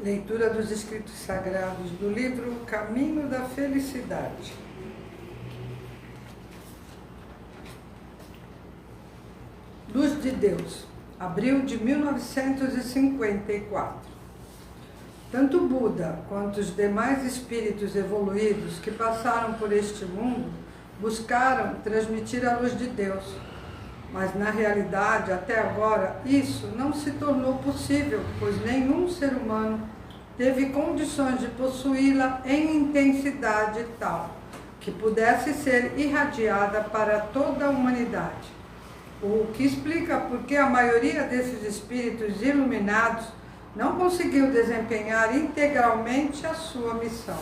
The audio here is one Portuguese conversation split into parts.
Leitura dos Escritos Sagrados do livro Caminho da Felicidade. Luz de Deus, abril de 1954. Tanto Buda quanto os demais espíritos evoluídos que passaram por este mundo buscaram transmitir a luz de Deus. Mas, na realidade, até agora, isso não se tornou possível, pois nenhum ser humano teve condições de possuí-la em intensidade tal que pudesse ser irradiada para toda a humanidade. O que explica por que a maioria desses espíritos iluminados não conseguiu desempenhar integralmente a sua missão.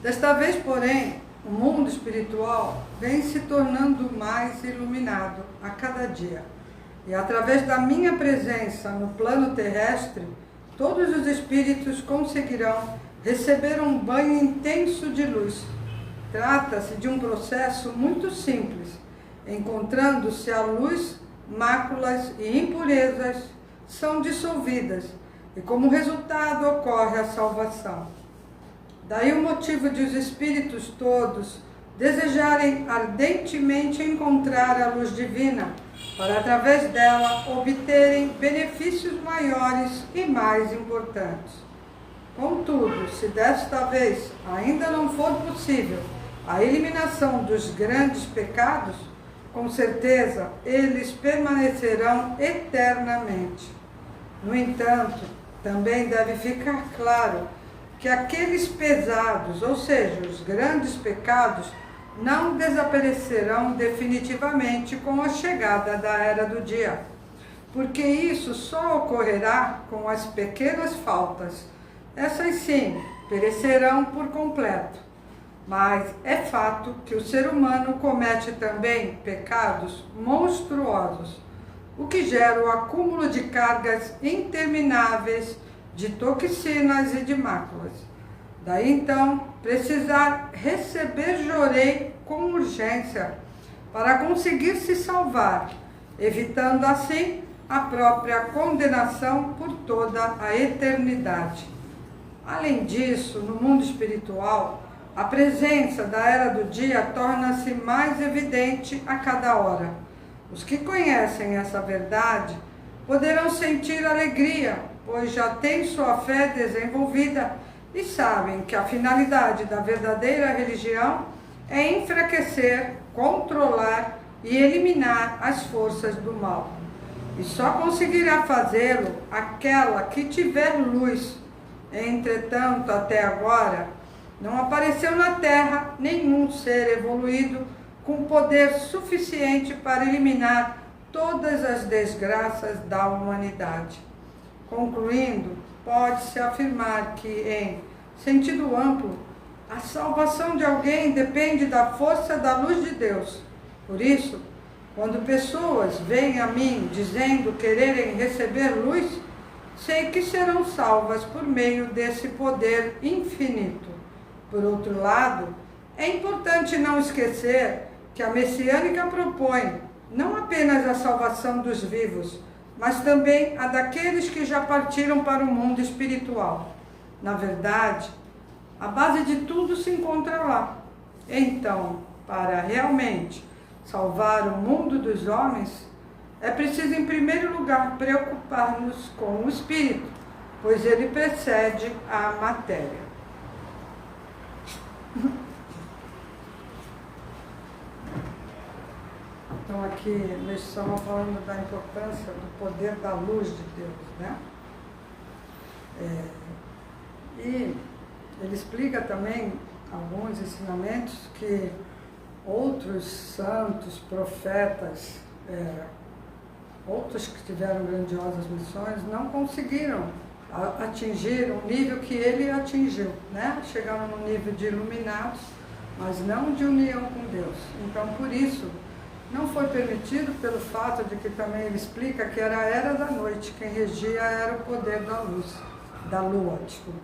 Desta vez, porém, o mundo espiritual vem se tornando mais iluminado a cada dia. E através da minha presença no plano terrestre, todos os espíritos conseguirão receber um banho intenso de luz. Trata-se de um processo muito simples. Encontrando-se a luz, máculas e impurezas são dissolvidas e, como resultado, ocorre a salvação. Daí o motivo de os espíritos todos desejarem ardentemente encontrar a luz divina, para através dela obterem benefícios maiores e mais importantes. Contudo, se desta vez ainda não for possível a eliminação dos grandes pecados, com certeza eles permanecerão eternamente. No entanto, também deve ficar claro que aqueles pesados, ou seja, os grandes pecados, não desaparecerão definitivamente com a chegada da Era do Dia, porque isso só ocorrerá com as pequenas faltas. Essas sim, perecerão por completo. Mas é fato que o ser humano comete também pecados monstruosos, o que gera o acúmulo de cargas intermináveis de toxinas e de máculas. Daí então, precisar receber jorei com urgência para conseguir se salvar, evitando assim a própria condenação por toda a eternidade. Além disso, no mundo espiritual, a presença da Era do Dia torna-se mais evidente a cada hora. Os que conhecem essa verdade poderão sentir alegria, pois já têm sua fé desenvolvida e sabem que a finalidade da verdadeira religião é enfraquecer, controlar e eliminar as forças do mal. E só conseguirá fazê-lo aquela que tiver luz. Entretanto, até agora, não apareceu na Terra nenhum ser evoluído com poder suficiente para eliminar todas as desgraças da humanidade. Concluindo, pode-se afirmar que, em sentido amplo, a salvação de alguém depende da força da luz de Deus. Por isso, quando pessoas vêm a mim dizendo quererem receber luz, sei que serão salvas por meio desse poder infinito. Por outro lado, é importante não esquecer que a messiânica propõe não apenas a salvação dos vivos, mas também a daqueles que já partiram para o mundo espiritual. Na verdade, a base de tudo se encontra lá. Então, para realmente salvar o mundo dos homens, é preciso, em primeiro lugar, preocupar-nos com o espírito, pois ele precede a matéria. Então, aqui nós estamos falando da importância do poder da luz de Deus, né? E ele explica também alguns ensinamentos que outros santos, profetas, outros que tiveram grandiosas missões, não conseguiram atingir o nível que ele atingiu, né? Chegaram no nível de iluminados, mas não de união com Deus. Então, por isso, não foi permitido, pelo fato de que também ele explica que era a Era da Noite, quem regia era o poder da luz, da lua, desculpa.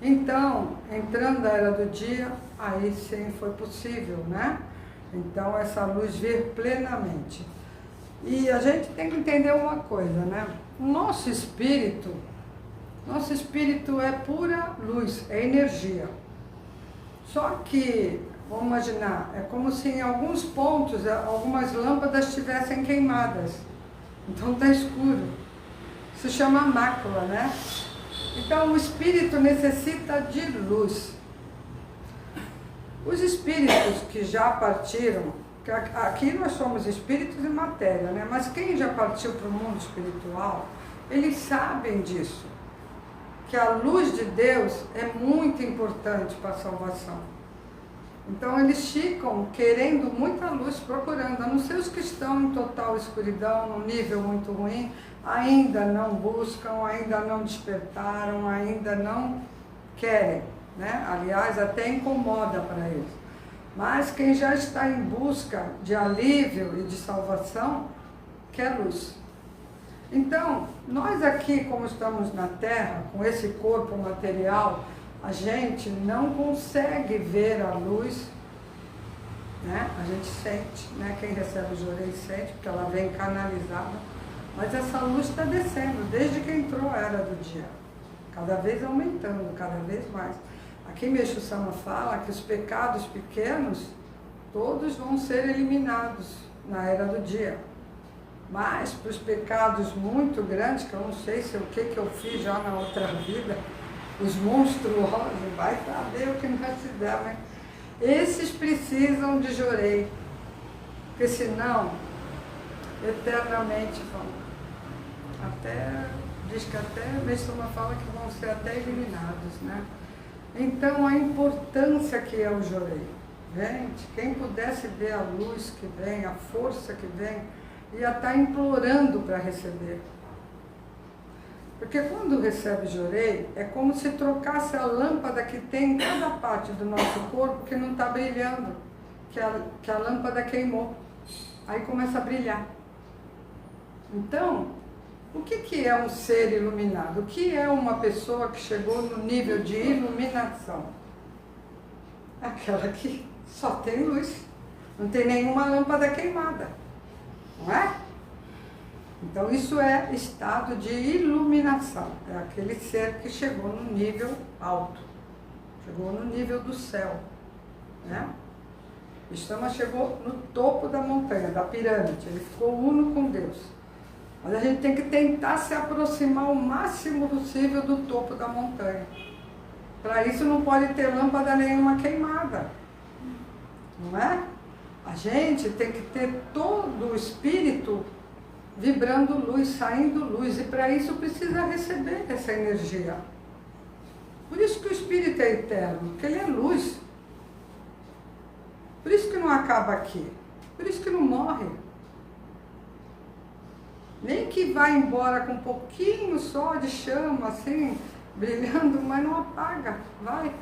Então, entrando a Era do Dia, aí sim foi possível, né? Então, essa luz vir plenamente. E a gente tem que entender uma coisa, né? O nosso espírito, Nosso espírito é pura luz, é energia. Só que, vamos imaginar, é como se em alguns pontos, algumas lâmpadas estivessem queimadas. Então está escuro. Isso chama mácula, né? Então o espírito necessita de luz. Os espíritos que já partiram, aqui nós somos espíritos e matéria, né? Mas quem já partiu para o mundo espiritual, eles sabem disso. Que a luz de Deus é muito importante para a salvação. Então eles ficam querendo muita luz, procurando, a não ser os que estão em total escuridão, num nível muito ruim, ainda não buscam, ainda não despertaram, ainda não querem, né? Aliás, até incomoda para eles. Mas quem já está em busca de alívio e de salvação, quer luz. Então, nós aqui, como estamos na Terra, com esse corpo material, a gente não consegue ver a luz, né? A gente sente, né? Quem recebe o Jorei sente, porque ela vem canalizada. Mas essa luz está descendo, desde que entrou a Era do Dia. Cada vez aumentando, cada vez mais. Aqui Meixo Sama fala que os pecados pequenos, todos vão ser eliminados na Era do Dia. Mas para os pecados muito grandes, que eu não sei se o que eu fiz já na outra vida, os monstruosos, vai saber o que nós fizemos, né? Esses precisam de Jorei, porque senão, eternamente vão. Diz que até, Meixo Sama fala que vão ser até eliminados, né? Então a importância que é o Jorei. Gente, quem pudesse ver a luz que vem, a força que vem, ia estar implorando para receber. Porque quando recebe Jorei, é como se trocasse a lâmpada que tem em cada parte do nosso corpo que não está brilhando, que a lâmpada queimou. Aí começa a brilhar. Então, o que é um ser iluminado? O que é uma pessoa que chegou no nível de iluminação? Aquela que só tem luz, não tem nenhuma lâmpada queimada, não é? Então isso é estado de iluminação, é aquele ser que chegou no nível alto, chegou no nível do céu, né? Shama chegou no topo da montanha, da pirâmide, ele ficou uno com Deus. Mas a gente tem que tentar se aproximar o máximo possível do topo da montanha. Para isso não pode ter lâmpada nenhuma queimada, não é? A gente tem que ter todo o espírito vibrando luz, saindo luz, e para isso precisa receber essa energia. Por isso que o espírito é eterno, porque ele é luz. Por isso que não acaba aqui, por isso que não morre. Nem que vá embora com um pouquinho só de chama, assim, brilhando, mas não apaga, vai.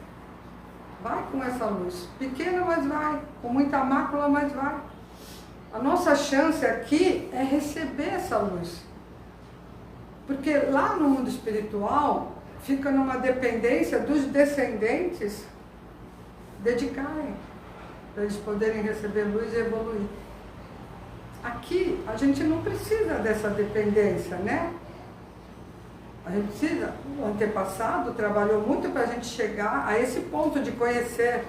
Vai com essa luz, pequena, mas vai, com muita mácula, mas vai. A nossa chance aqui é receber essa luz. Porque lá no mundo espiritual, fica numa dependência dos descendentes dedicarem, para eles poderem receber luz e evoluir. Aqui, a gente não precisa dessa dependência, né? A gente precisa, o antepassado trabalhou muito para a gente chegar a esse ponto de conhecer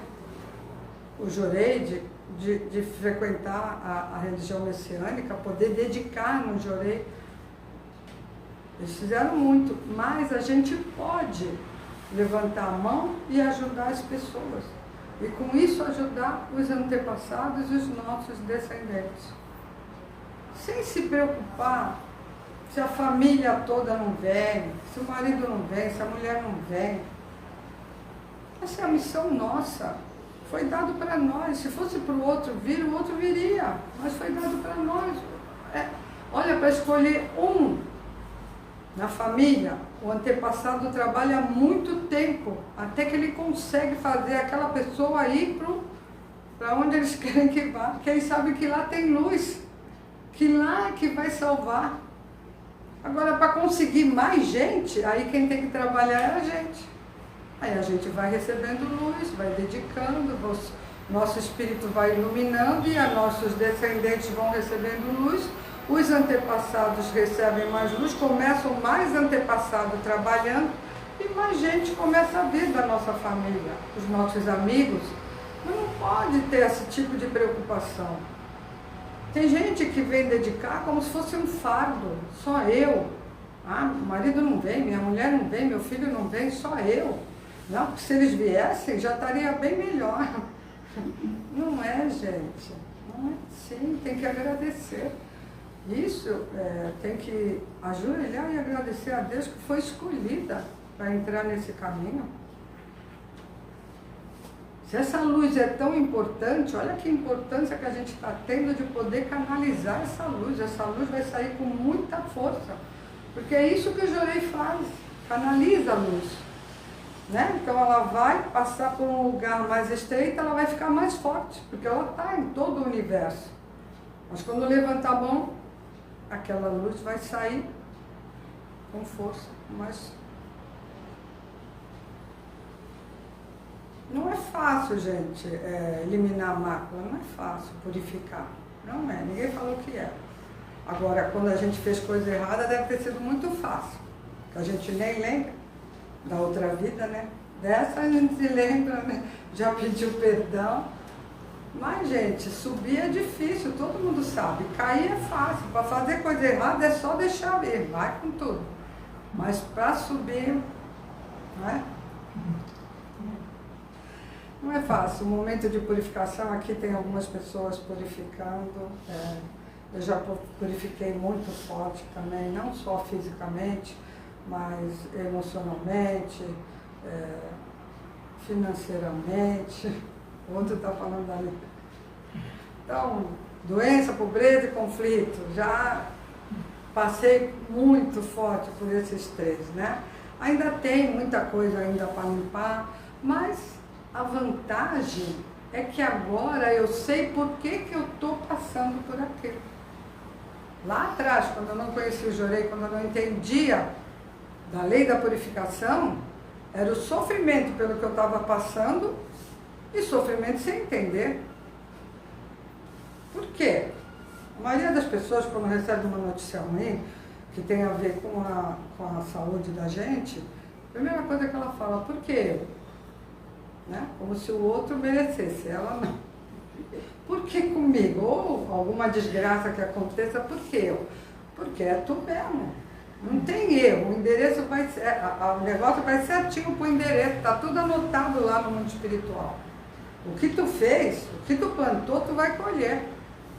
o Jorei, de frequentar a religião messiânica, poder dedicar no Jorei. Eles fizeram muito, mas a gente pode levantar a mão e ajudar as pessoas. E com isso ajudar os antepassados e os nossos descendentes. Sem se preocupar se a família toda não vem, se o marido não vem, se a mulher não vem. Essa é a missão nossa. Foi dado para nós. Se fosse para o outro vir, o outro viria. Mas foi dado para nós. Olha, para escolher um na família, o antepassado trabalha muito tempo, até que ele consegue fazer aquela pessoa ir para onde eles querem que vá, porque eles sabem que lá tem luz, que lá é que vai salvar. Agora, para conseguir mais gente, aí quem tem que trabalhar é a gente. Aí a gente vai recebendo luz, vai dedicando, nosso espírito vai iluminando e nossos descendentes vão recebendo luz, os antepassados recebem mais luz, começam mais antepassados trabalhando e mais gente começa a vir da nossa família, os nossos amigos. Mas não pode ter esse tipo de preocupação. Tem gente que vem dedicar como se fosse um fardo, só eu. Ah, meu marido não vem, minha mulher não vem, meu filho não vem, só eu. Não, porque se eles viessem já estaria bem melhor. Não é, gente. Não é assim, tem que agradecer. Isso tem que ajoelhar e agradecer a Deus que foi escolhida para entrar nesse caminho. Se essa luz é tão importante, olha que importância que a gente está tendo de poder canalizar essa luz. Essa luz vai sair com muita força, porque é isso que o Jorei faz, canaliza a luz. Né? Então ela vai passar por um lugar mais estreito, ela vai ficar mais forte, porque ela está em todo o universo. Mas quando levantar a mão, aquela luz vai sair com força, mas não é fácil, gente, eliminar a mácula, não é fácil purificar, não é, ninguém falou que é. Agora, quando a gente fez coisa errada, deve ter sido muito fácil, que a gente nem lembra da outra vida, né? Dessa a gente se lembra, né? Já pediu perdão. Mas, gente, subir é difícil, todo mundo sabe. Cair é fácil. Para fazer coisa errada é só deixar ver, vai com tudo. Mas para subir, né? Não é fácil. O momento de purificação, aqui tem algumas pessoas purificando. Eu já purifiquei muito forte também, não só fisicamente, mas emocionalmente, financeiramente. O outro está falando ali. Então, doença, pobreza e conflito. Já passei muito forte por esses três, né? Ainda tem muita coisa ainda para limpar, mas a vantagem é que agora eu sei por que eu estou passando por aquilo. Lá atrás, quando eu não conhecia o Jorei, quando eu não entendia da lei da purificação, era o sofrimento pelo que eu estava passando e sofrimento sem entender. Por quê? A maioria das pessoas, quando recebe uma notícia ruim, que tem a ver com a saúde da gente, a primeira coisa que ela fala, por que eu? Né? Como se o outro merecesse, ela não. Por que comigo? Ou alguma desgraça que aconteça, por que eu? Porque é tu mesmo. Não tem erro, o endereço vai ser, o negócio vai certinho para o endereço, está tudo anotado lá no mundo espiritual. O que tu fez, o que tu plantou, tu vai colher.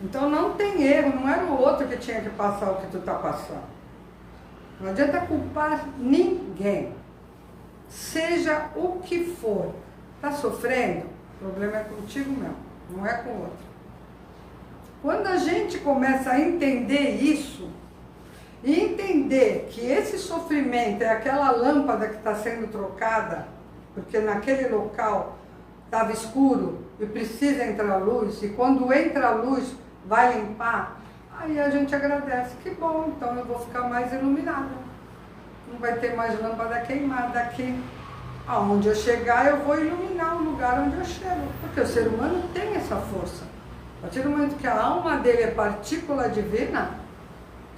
Então não tem erro, não era o outro que tinha que passar o que tu está passando. Não adianta culpar ninguém. Seja o que for. Está sofrendo? O problema é contigo mesmo, não é com o outro. Quando a gente começa a entender isso, e entender que esse sofrimento é aquela lâmpada que está sendo trocada, porque naquele local estava escuro e precisa entrar a luz, e quando entra a luz vai limpar, aí a gente agradece. Que bom, então eu vou ficar mais iluminada. Não vai ter mais lâmpada queimada aqui. Aonde eu chegar, eu vou iluminar o lugar onde eu chego, porque o ser humano tem essa força. A partir do momento que a alma dele é partícula divina,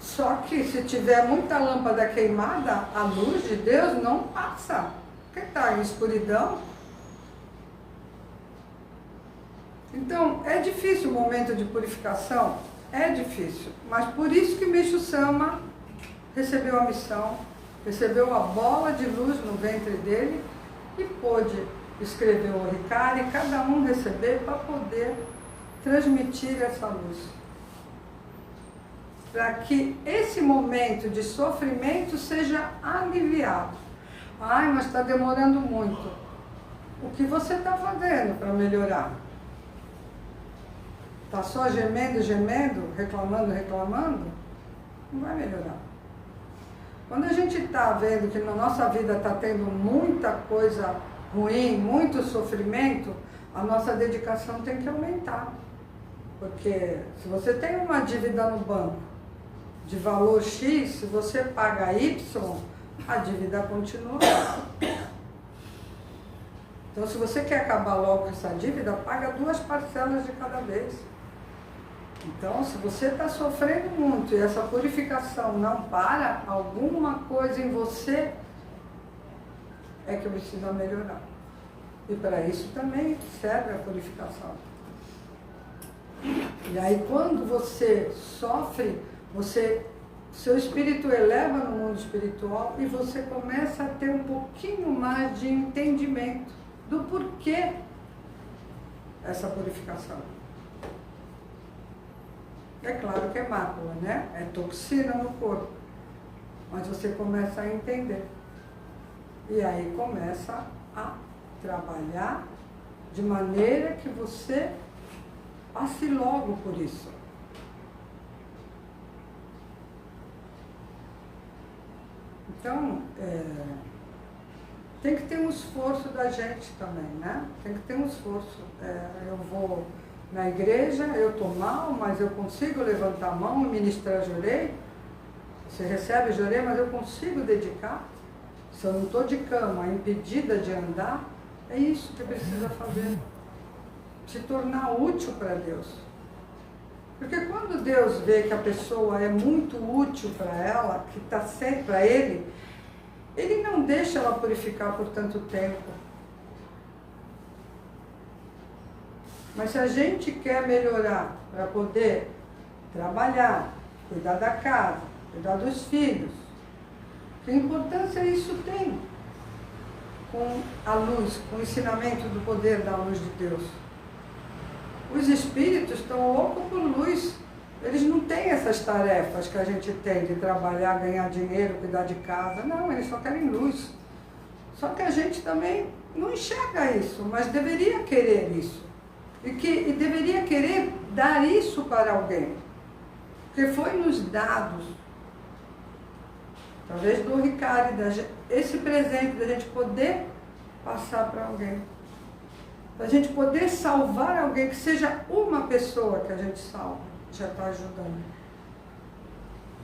só que se tiver muita lâmpada queimada, a luz de Deus não passa, porque está em escuridão. Então, é difícil o momento de purificação, é difícil, mas por isso que Meixo Sama recebeu a missão, recebeu a bola de luz no ventre dele e pôde escrever o Oricari, e cada um receber para poder transmitir essa luz. Para que esse momento de sofrimento seja aliviado. Ai, mas está demorando muito. O que você está fazendo para melhorar? Está só gemendo, gemendo, reclamando, reclamando? Não vai melhorar. Quando a gente está vendo que na nossa vida está tendo muita coisa ruim, muito sofrimento, a nossa dedicação tem que aumentar. Porque se você tem uma dívida no banco de valor X, se você paga Y, a dívida continua. Então, se você quer acabar logo com essa dívida, paga 2 parcelas de cada vez. Então, se você está sofrendo muito e essa purificação não para, alguma coisa em você é que precisa melhorar. E para isso também serve a purificação. E aí, quando você sofre, seu espírito eleva no mundo espiritual e você começa a ter um pouquinho mais de entendimento do porquê essa purificação. É claro que é mácula, né? É toxina no corpo. Mas você começa a entender. E aí começa a trabalhar de maneira que você passe logo por isso. Então, tem que ter um esforço da gente também, né? Tem que ter um esforço. Eu vou na igreja, eu estou mal, mas eu consigo levantar a mão e ministrar jorei. Você recebe jorei, mas eu consigo dedicar. Se eu não estou de cama, impedida de andar, é isso que precisa fazer. Se tornar útil para Deus. Porque quando Deus vê que a pessoa é muito útil para ela, que está sempre para Ele, Ele não deixa ela purificar por tanto tempo. Mas se a gente quer melhorar para poder trabalhar, cuidar da casa, cuidar dos filhos, que importância isso tem com a luz, com o ensinamento do poder da luz de Deus? Os espíritos estão loucos por luz. Eles não têm essas tarefas que a gente tem de trabalhar, ganhar dinheiro, cuidar de casa. Não, eles só querem luz. Só que a gente também não enxerga isso, mas deveria querer isso. E deveria querer dar isso para alguém. Porque foi nos dados, talvez do Ricardo, esse presente da gente poder passar para alguém. Para a gente poder salvar alguém, que seja uma pessoa que a gente salva, já está ajudando.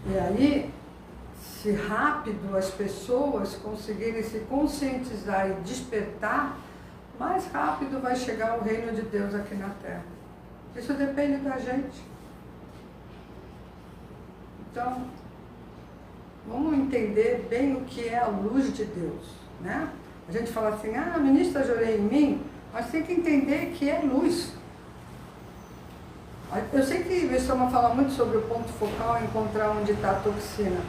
E aí, se rápido as pessoas conseguirem se conscientizar e despertar, mais rápido vai chegar o reino de Deus aqui na Terra. Isso depende da gente. Então, vamos entender bem o que é a luz de Deus, né? A gente fala assim, ministra jorei em mim, mas tem que entender que é luz. Eu sei que o Estama fala muito sobre o ponto focal, encontrar onde está a toxina,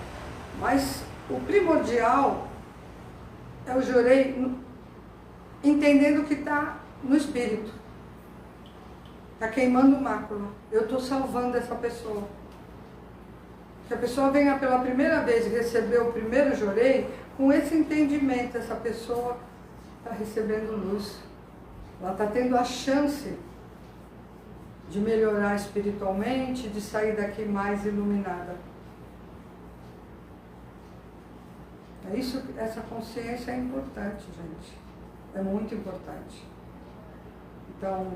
mas o primordial é o jorei entendendo que está no espírito. Está queimando mácula. Eu estou salvando essa pessoa. Se a pessoa venha pela primeira vez e receber o primeiro jorei, com esse entendimento, essa pessoa está recebendo luz. Ela está tendo a chance de melhorar espiritualmente, de sair daqui mais iluminada. É isso, essa consciência é importante, gente. É muito importante. Então,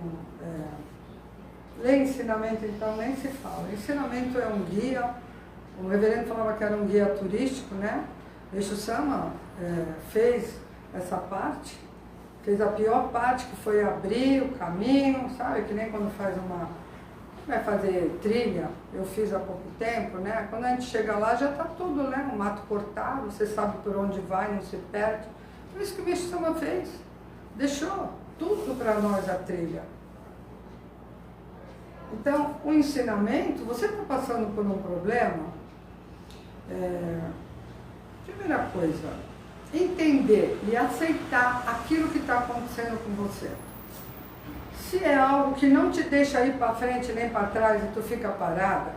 ler ensinamento, então, nem se fala. Ensinamento é um guia. O reverendo falava que era um guia turístico, né? Exu Sama fez essa parte, fez a pior parte, que foi abrir o caminho, sabe? Que nem quando vai fazer trilha, eu fiz há pouco tempo, né? Quando a gente chega lá, já está tudo, né? O mato cortado, você sabe por onde vai, não se perde. Por isso que o Exu Sama fez. Deixou tudo para nós a trilha. Então, o ensinamento, você está passando por um problema, primeira coisa, entender e aceitar aquilo que está acontecendo com você. Se é algo que não te deixa ir para frente nem para trás e tu fica parada,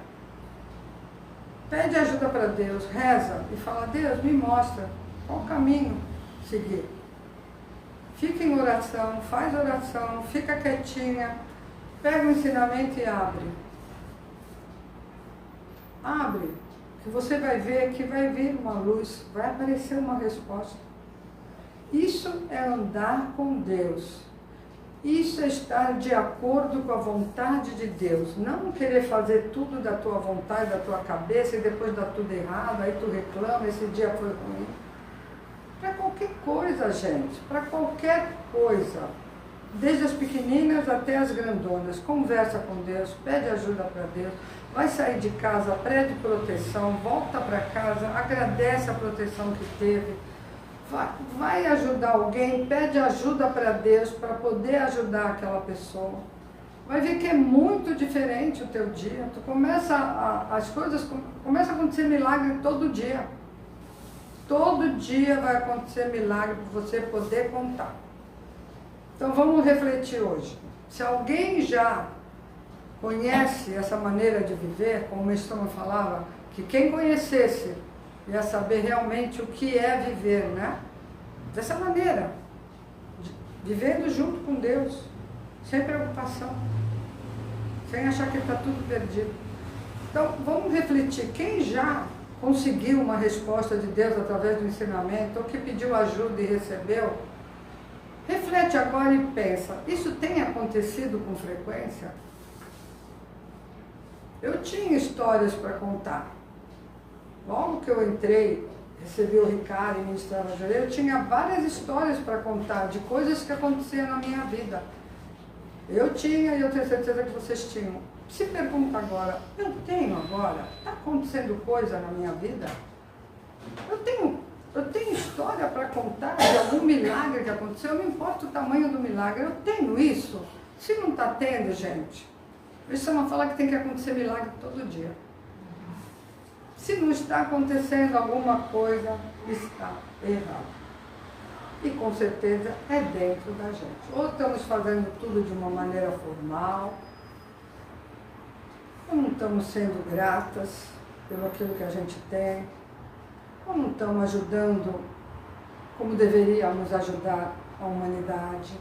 pede ajuda para Deus, reza e fala, Deus, me mostra qual caminho seguir. Fica em oração, faz oração, fica quietinha, pega o ensinamento e abre. Abre, que você vai ver que vai vir uma luz, vai aparecer uma resposta. Isso é andar com Deus. Isso é estar de acordo com a vontade de Deus. Não querer fazer tudo da tua vontade, da tua cabeça e depois dá tudo errado, aí tu reclama, esse dia foi ruim. Para qualquer coisa, gente, para qualquer coisa. desde as pequeninas até as grandonas. Conversa com Deus, pede ajuda para Deus, vai sair de casa, pede proteção, volta para casa, agradece a proteção que teve, vai ajudar alguém, pede ajuda para Deus para poder ajudar aquela pessoa. Vai ver que é muito diferente o teu dia. Tu as coisas começam a acontecer milagre todo dia. Todo dia vai acontecer milagre para você poder contar. Então vamos refletir hoje. Se alguém já conhece essa maneira de viver, como o Estômago falava, que quem conhecesse ia saber realmente o que é viver, né? Dessa maneira, vivendo junto com Deus, sem preocupação, sem achar que está tudo perdido. Então vamos refletir, quem já conseguiu uma resposta de Deus através do ensinamento, ou que pediu ajuda e recebeu, reflete agora e pensa, isso tem acontecido com frequência? Eu tinha histórias para contar. Logo que eu entrei, recebi o Ricardo e ministrava a eu tinha várias histórias para contar de coisas que aconteciam na minha vida. Eu tinha e eu tenho certeza que vocês tinham. Se pergunta agora, eu tenho agora? Está acontecendo coisa na minha vida? Eu tenho história para contar de algum milagre que aconteceu, não importa o tamanho do milagre, eu tenho isso. Se não está tendo, gente, isso é uma fala que tem que acontecer milagre todo dia. Se não está acontecendo alguma coisa, está errado. E com certeza é dentro da gente. Ou estamos fazendo tudo de uma maneira formal, ou não estamos sendo gratas pelo aquilo que a gente tem, ou não estamos ajudando como deveríamos ajudar a humanidade,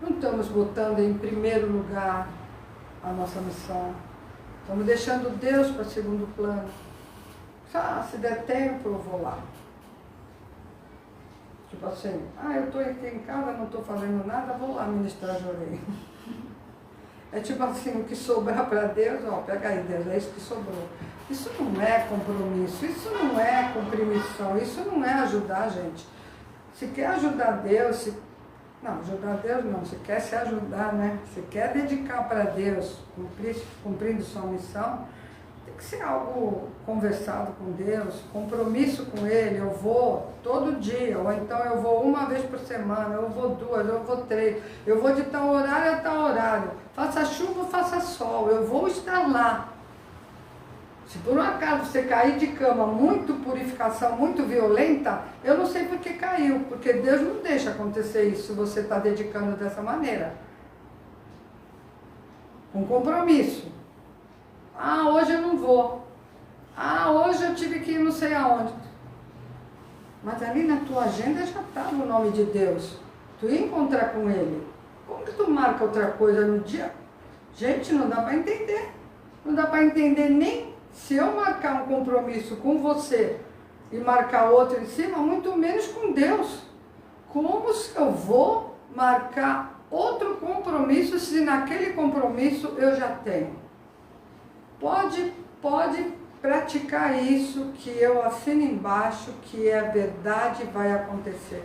não estamos botando em primeiro lugar a nossa missão, estamos deixando Deus para segundo plano. Se der tempo eu vou lá. Tipo assim, eu estou aqui em casa, não estou fazendo nada, vou lá ministrar a Jorei. É tipo assim, o que sobrar para Deus, pega aí Deus, é isso que sobrou. Isso não é compromisso, isso não é cumprir missão, isso não é ajudar a gente. Se quer ajudar Deus, ajudar Deus não, se quer se ajudar, né? Se quer dedicar para Deus, cumprindo sua missão, tem que ser algo conversado com Deus, compromisso com Ele. Eu vou todo dia, ou então eu vou uma vez por semana, eu vou duas, eu vou três, eu vou de tal horário a tal horário, faça chuva ou faça sol, eu vou estar lá. Se por um acaso você cair de cama muito purificação, muito violenta, eu não sei por que caiu, porque Deus não deixa acontecer isso se você está dedicando dessa maneira. Com compromisso. Hoje eu não vou. Hoje eu tive que ir não sei aonde. Mas ali na tua agenda já estava o nome de Deus. Tu ia encontrar com Ele. Como que tu marca outra coisa no dia? Gente, não dá para entender. Não dá para entender nem se eu marcar um compromisso com você e marcar outro em cima, muito menos com Deus. Como se eu vou marcar outro compromisso se naquele compromisso eu já tenho? Pode praticar isso que eu assino embaixo, que é verdade e vai acontecer.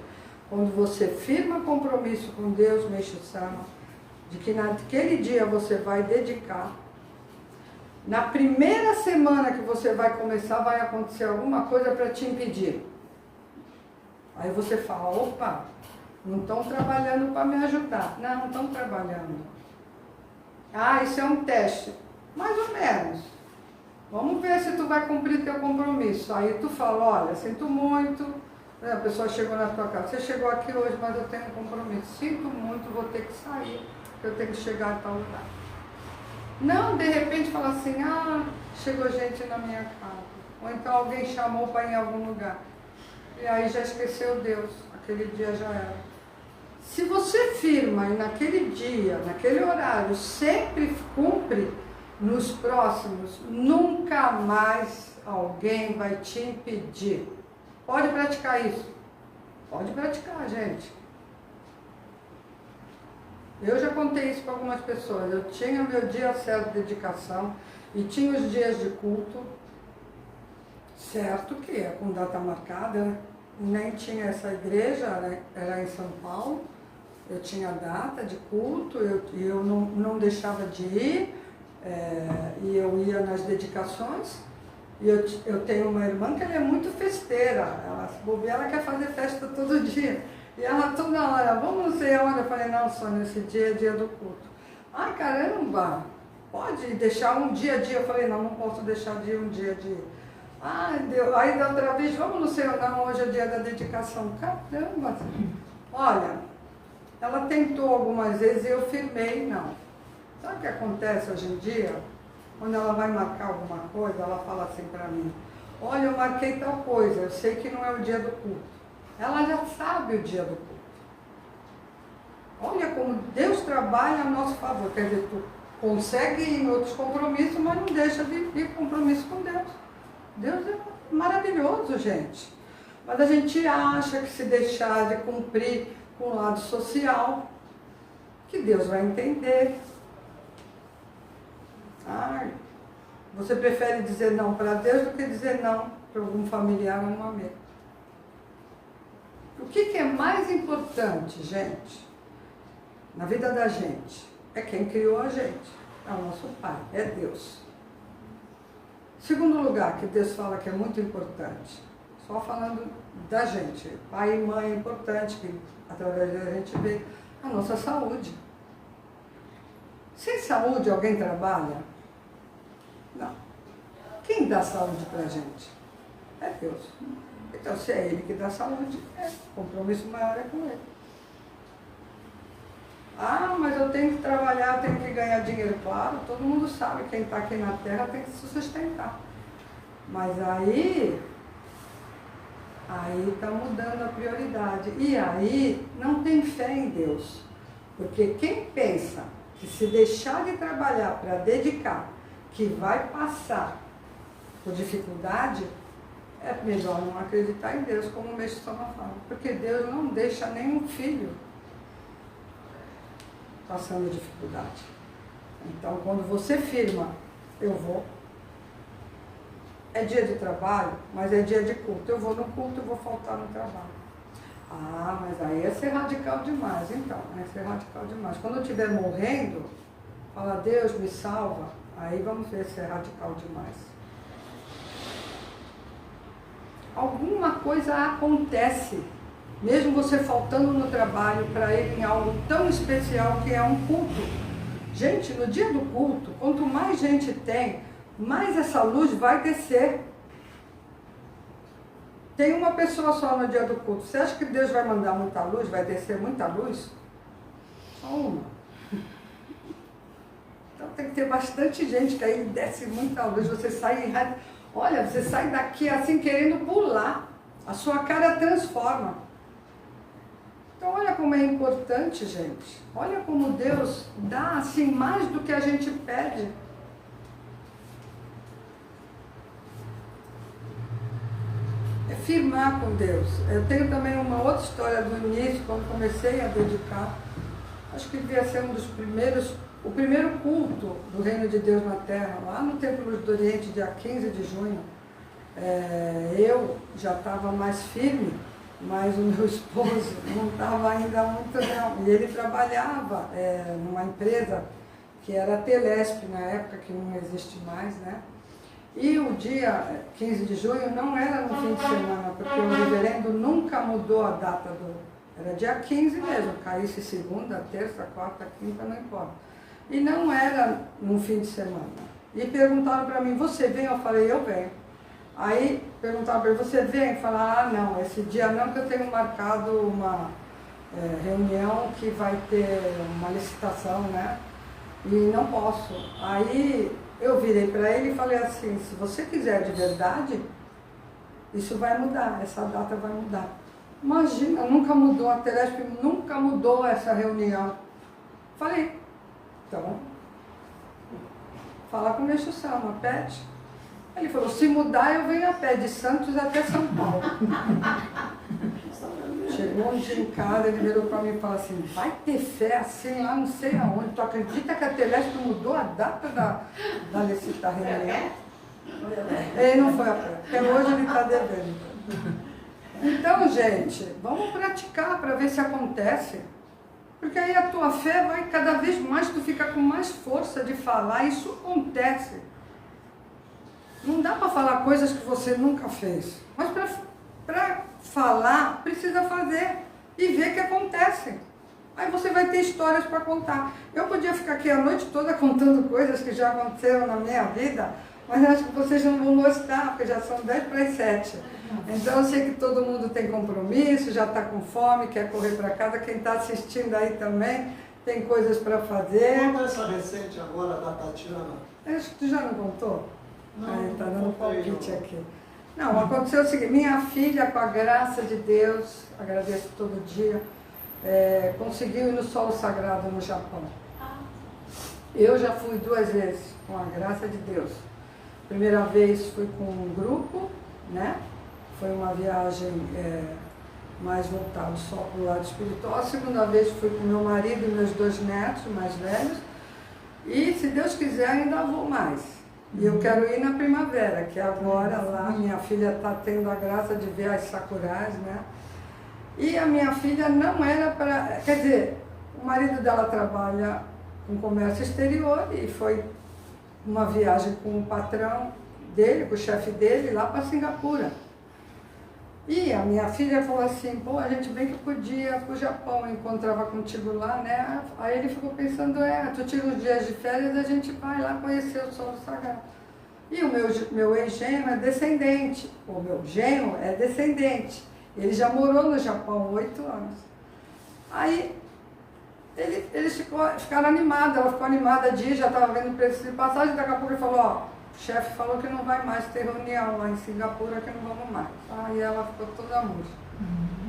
Quando você firma compromisso com Deus, Meixo-sama, de que naquele dia você vai dedicar, na primeira semana que você vai começar, vai acontecer alguma coisa para te impedir. Aí você fala, opa, não estão trabalhando para me ajudar. Não estão trabalhando. Isso é um teste. Mais ou menos. Vamos ver se tu vai cumprir teu compromisso. Aí tu fala, olha, sinto muito. A pessoa chegou na tua casa. Você chegou aqui hoje, mas eu tenho um compromisso. Sinto muito, vou ter que sair. Eu tenho que chegar a tal lugar. Não, de repente fala assim, chegou gente na minha casa. Ou então alguém chamou para ir em algum lugar. E aí já esqueceu Deus. Aquele dia já era. Se você firma e naquele dia, naquele horário, sempre cumpre, nos próximos, nunca mais alguém vai te impedir. Pode praticar isso. Pode praticar, gente. Eu já contei isso para algumas pessoas. Eu tinha meu dia certo de dedicação e tinha os dias de culto, certo que é com data marcada, né? Nem tinha essa igreja, era em São Paulo. Eu tinha data de culto, eu não deixava de ir, e eu ia nas dedicações. E eu tenho uma irmã que ela é muito festeira, ela se bobear, ela quer fazer festa todo dia. E ela toda hora, vamos não sei aonde. Eu falei, não, Sônia, esse dia é dia do culto. Ai, caramba, pode deixar um dia a dia. Eu falei, não posso deixar de ir um dia a dia. Ai, Deus. Aí da outra vez, vamos não sei, não, hoje é dia da dedicação. Caramba, olha, ela tentou algumas vezes e eu firmei, não. Sabe o que acontece hoje em dia? Quando ela vai marcar alguma coisa, ela fala assim para mim, olha, eu marquei tal coisa, eu sei que não é o dia do culto. Ela já sabe o dia do culto. Olha como Deus trabalha a nosso favor. Quer dizer, tu consegue ir em outros compromissos, mas não deixa de ir compromisso com Deus. Deus é maravilhoso, gente. Mas a gente acha que se deixar de cumprir com o lado social, que Deus vai entender. Ai, você prefere dizer não para Deus do que dizer não para algum familiar ou um amigo. O que é mais importante, gente, na vida da gente? É quem criou a gente. É o nosso Pai, é Deus. Segundo lugar, que Deus fala que é muito importante, só falando da gente, pai e mãe é importante, que através da gente vê a nossa saúde. Sem saúde alguém trabalha? Não. Quem dá saúde pra gente? É Deus. Então, se é Ele que dá saúde, o compromisso maior é com Ele. Ah, mas eu tenho que trabalhar, tenho que ganhar dinheiro. Claro, todo mundo sabe, quem está aqui na Terra tem que se sustentar. Mas aí está mudando a prioridade. E aí não tem fé em Deus. Porque quem pensa que se deixar de trabalhar para dedicar, que vai passar por dificuldade, é melhor não acreditar em Deus, como o mestre Soma fala. Porque Deus não deixa nenhum filho passando dificuldade. Então, quando você firma, eu vou. É dia de trabalho, mas é dia de culto. Eu vou no culto, eu vou faltar no trabalho. Ah, mas aí é ser radical demais. Então, é ser radical demais. Quando eu estiver morrendo, fala, Deus me salva. Aí vamos ver se é radical demais. Alguma coisa acontece, mesmo você faltando no trabalho, para ir em algo tão especial que é um culto. Gente, no dia do culto, quanto mais gente tem, mais essa luz vai descer. Tem uma pessoa só no dia do culto. Você acha que Deus vai mandar muita luz, vai descer muita luz? Só uma. Então tem que ter bastante gente, que aí desce muita luz. Você sai, olha, você sai daqui assim querendo pular. A sua cara transforma. Então olha como é importante, gente. Olha como Deus dá assim mais do que a gente pede. É firmar com Deus. Eu tenho também uma outra história do início, quando comecei a dedicar. Acho que devia ser o primeiro culto do Reino de Deus na Terra, lá no Templo do Oriente, dia 15 de junho. Eu já estava mais firme, mas o meu esposo não estava ainda muito não. E ele trabalhava numa empresa que era a Telesp, na época, que não existe mais, né? E o dia 15 de junho não era no fim de semana, porque o reverendo nunca mudou a data Era dia 15 mesmo, caísse segunda, terça, quarta, quinta, não importa. E não era no fim de semana. E perguntaram para mim, você vem? Eu falei, eu venho. Aí perguntaram para mim, você vem? Eu falei, ah não, esse dia não, que eu tenho marcado uma reunião que vai ter uma licitação, né? E não posso. Aí eu virei para ele e falei assim, se você quiser de verdade, isso vai mudar, essa data vai mudar. Imagina, nunca mudou, a Telesp nunca mudou essa reunião. Falei, então, fala com o Meixo Sama, pede. Ele falou, se mudar eu venho a pé de Santos até São Paulo. Chegou um dia em casa, ele virou para mim e falou assim, vai ter fé assim lá não sei aonde. Tu acredita que a Telesp mudou a data da reunião? Ele não foi a pé, até hoje ele está devendo. Então, gente, vamos praticar para ver se acontece. Porque aí a tua fé vai cada vez mais, tu fica com mais força de falar, isso acontece. Não dá para falar coisas que você nunca fez, mas para falar, precisa fazer e ver que acontece. Aí você vai ter histórias para contar. Eu podia ficar aqui a noite toda contando coisas que já aconteceram na minha vida, mas acho que vocês não vão gostar, porque já são 10 para as 7. Então eu sei que todo mundo tem compromisso, já está com fome, quer correr para casa. Quem está assistindo aí também tem coisas para fazer. Conta essa recente agora da Tatiana. Acho que tu já não contou? Não, Está não dando contei, palpite não. aqui. Não, aconteceu o seguinte, minha filha, com a graça de Deus, agradeço todo dia, conseguiu ir no solo sagrado no Japão. Eu já fui 2 vezes, com a graça de Deus. Primeira vez fui com um grupo, né? Foi uma viagem mais voltada só para o lado espiritual. A segunda vez fui com meu marido e meus 2 netos mais velhos. E, se Deus quiser, ainda vou mais. E eu quero ir na primavera, que agora lá minha filha está tendo a graça de ver as sakurais, né? E a minha filha não era para... Quer dizer, o marido dela trabalha com comércio exterior e foi uma viagem com o patrão dele, com o chefe dele, lá para Singapura. E a minha filha falou assim, pô, a gente bem que podia ir para o Japão, encontrava contigo lá, né? Aí ele ficou pensando, tu tira os dias de férias, a gente vai lá conhecer o solo sagrado. E o meu ex-genro é descendente, o meu genro é descendente. Ele já morou no Japão 8 anos. Aí eles ficaram animados, ela ficou animada de ir, já estava vendo o preço de passagem, daqui a pouco ele falou, ó, o chefe falou que não vai mais ter reunião lá em Singapura, que não vamos mais. Aí ela ficou toda murcha.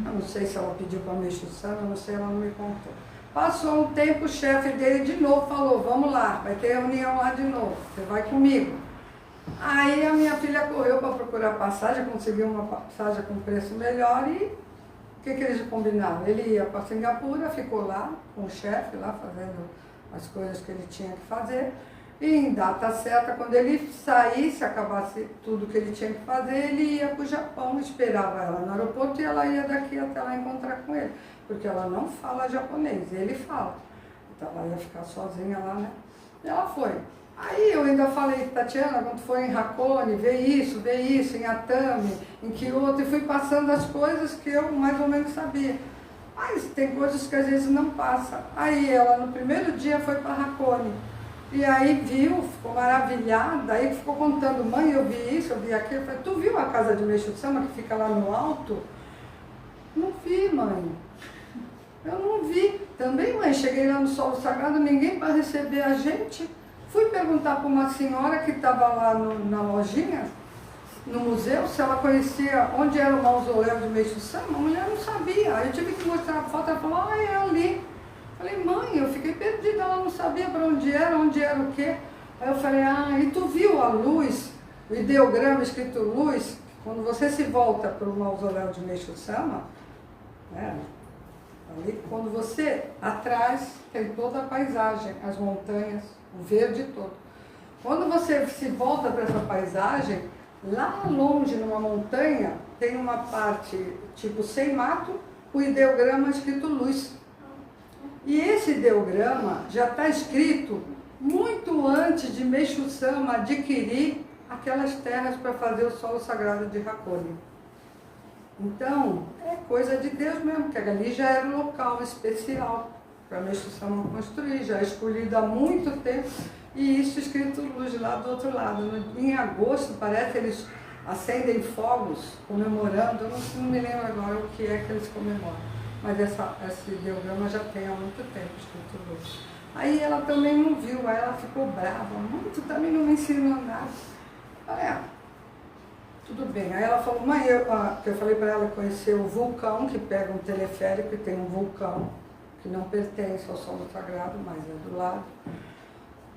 Eu não sei se ela pediu para mexer o sangue, eu não sei, ela não me contou. Passou um tempo, o chefe dele de novo falou, vamos lá, vai ter reunião lá de novo, você vai comigo. Aí a minha filha correu para procurar passagem, conseguiu uma passagem com preço melhor e o que eles combinaram? Ele ia para Singapura, ficou lá com o chefe, lá fazendo as coisas que ele tinha que fazer. E em data certa, quando ele saísse, acabasse tudo que ele tinha que fazer, ele ia para o Japão, esperava ela no aeroporto e ela ia daqui até lá encontrar com ele. Porque ela não fala japonês, ele fala. Então ela ia ficar sozinha lá, né? E ela foi. Aí eu ainda falei, Tatiana, quando foi em Hakone, vê isso, em Atami, em Kyoto, e fui passando as coisas que eu mais ou menos sabia. Mas tem coisas que às vezes não passa. Aí ela no primeiro dia foi para Hakone. E aí viu, ficou maravilhada, aí ficou contando, mãe, eu vi isso, eu vi aquilo. Eu falei, tu viu a casa de Meishu-sama que fica lá no alto? Não vi, mãe. Eu não vi. Também, mãe, cheguei lá no solo sagrado, ninguém para receber a gente. Fui perguntar para uma senhora que estava lá na lojinha, no museu, se ela conhecia onde era o mausoléu de Meishu-sama. A mulher não sabia. Aí eu tive que mostrar a foto, ela falou, é ali. Falei, mãe, eu fiquei perdida, ela não sabia para onde era o quê. Aí eu falei, e tu viu a luz, o ideograma escrito luz? Quando você se volta para o mausoléu de Meishu-sama, né, ali, quando você, atrás, tem toda a paisagem, as montanhas, o verde todo. Quando você se volta para essa paisagem, lá longe, numa montanha, tem uma parte, tipo, sem mato, o ideograma escrito luz. E esse ideograma já está escrito muito antes de Meishu-sama adquirir aquelas terras para fazer o solo sagrado de Hakone. Então, é coisa de Deus mesmo, porque ali já era um local especial para Meishu-sama construir, já escolhido há muito tempo, e isso escrito luz lá do outro lado. Em agosto, parece, eles acendem fogos comemorando, eu não me lembro agora o que é que eles comemoram. Mas esse ideograma já tem há muito tempo escrito luz. Aí ela também não viu, aí ela ficou brava. Mãe, tu também não me ensinou nada. Eu falei, tudo bem. Aí ela falou, mãe, eu falei para ela conhecer o vulcão, que pega um teleférico e tem um vulcão, que não pertence ao solo sagrado, mas é do lado.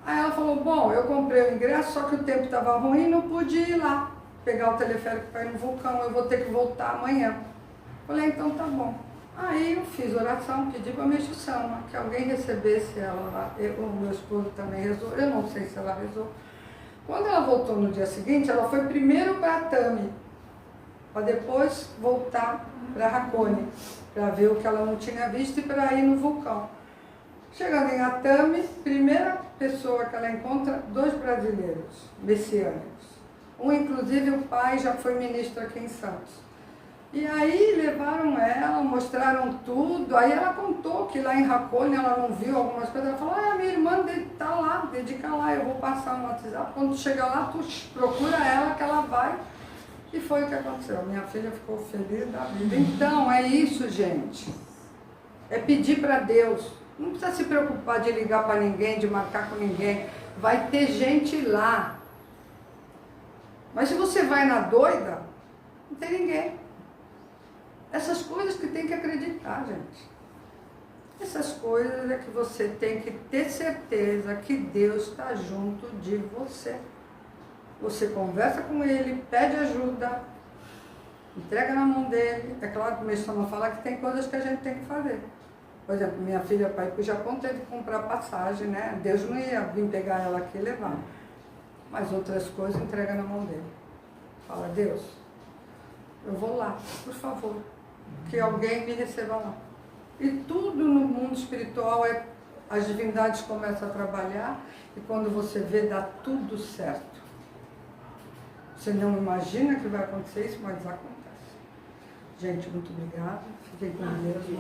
Aí ela falou, bom, eu comprei o ingresso, só que o tempo estava ruim e não pude ir lá, pegar o teleférico para ir no vulcão, eu vou ter que voltar amanhã. Falei, então tá bom. Aí eu fiz oração, pedi para Meishu-sama, que alguém recebesse ela lá. O meu esposo também rezou, eu não sei se ela rezou. Quando ela voltou no dia seguinte, ela foi primeiro para Atami, para depois voltar para Hakone, para ver o que ela não tinha visto e para ir no vulcão. Chegando em Atami, primeira pessoa que ela encontra, 2 brasileiros messiânicos. Um, inclusive, o pai já foi ministro aqui em Santos. E aí levaram ela, mostraram tudo. Aí ela contou que lá em Racone ela não viu algumas coisas. Ela falou, minha irmã está lá, dedica lá, eu vou passar no WhatsApp. Quando chega lá, tu procura ela que ela vai. E foi o que aconteceu. Minha filha ficou feliz da vida. Então, é isso, gente. É pedir para Deus. Não precisa se preocupar de ligar para ninguém, de marcar com ninguém. Vai ter gente lá. Mas se você vai na doida, não tem ninguém. Essas coisas que tem que acreditar, gente. Essas coisas é que você tem que ter certeza que Deus está junto de você. Você conversa com Ele, pede ajuda, entrega na mão dele. É claro que começamos a falar que tem coisas que a gente tem que fazer. Por exemplo, minha filha para ir para o Japão teve que comprar passagem, né? Deus não ia vir pegar ela aqui e levar. Mas outras coisas entrega na mão dele. Fala, Deus, eu vou lá, por favor, que alguém me receba lá. E tudo no mundo espiritual, as divindades começam a trabalhar e quando você vê, dá tudo certo. Você não imagina que vai acontecer isso, mas acontece. Gente, muito obrigada. Fiquem com Deus.